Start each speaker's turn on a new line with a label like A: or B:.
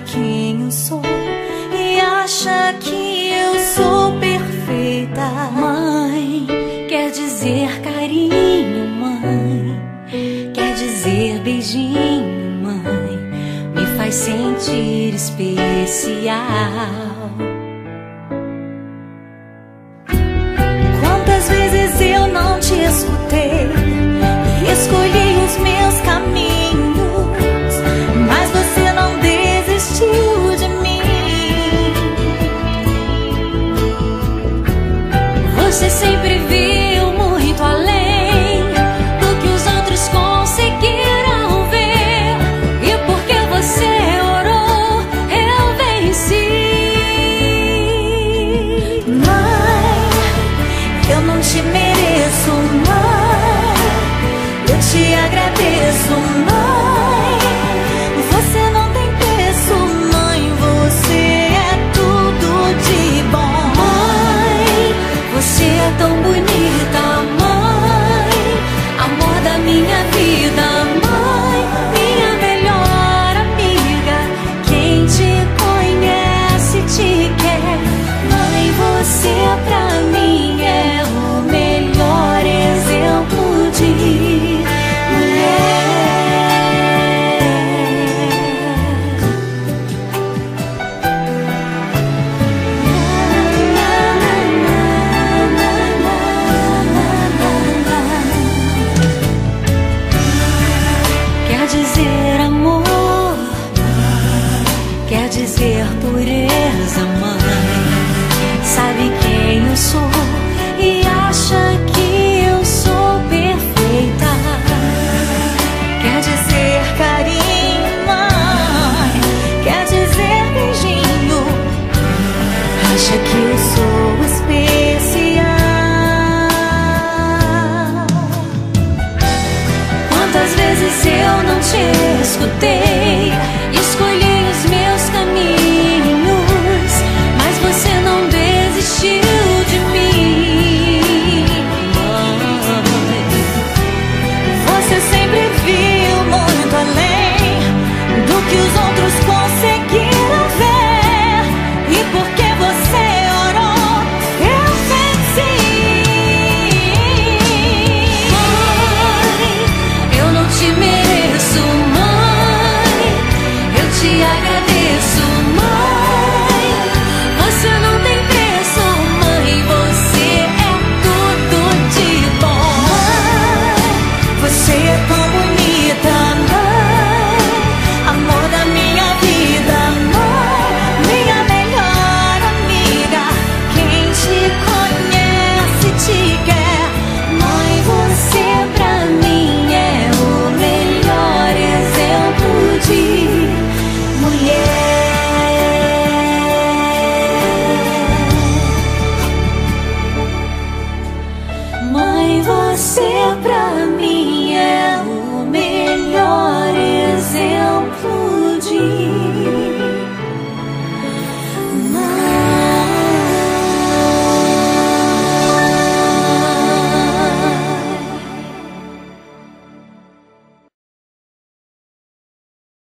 A: quem eu sou e acha que eu sou perfeita. Mãe, quer dizer carinho, mãe, quer dizer beijinho, mãe, me faz sentir especial. Quantas vezes eu não te escutei e escolhi os meus caminhos, mas você não desistiu de mim. Você sempre viu muito além do que os outros conseguiram ver, e porque você orou, eu venci. Mãe, eu não te mereço, mãe, eu te agradeço, mãe. Você não tem preço, mãe, você é tudo de bom. Mãe, você é tão bonita, mãe, amor da minha vida, mãe, minha melhor amiga. Quem te conhece te quer, mãe, você pra mim é o melhor exemplo de mulher. Quer dizer amor, quer dizer pureza, mãe. Sabe quem eu sou e acha que eu sou perfeita. Quer dizer carinho, mãe, quer dizer beijinho, acha que eu sou especial. Quantas vezes eu não te escutei, escolhi os meus caminhos, mas você não desistiu de mim. Mãe, você sempre viu muito além do que os outros conseguiram ver, e porque você orou, eu venci. Mãe, eu não te mereço, mãe, eu te agradeço,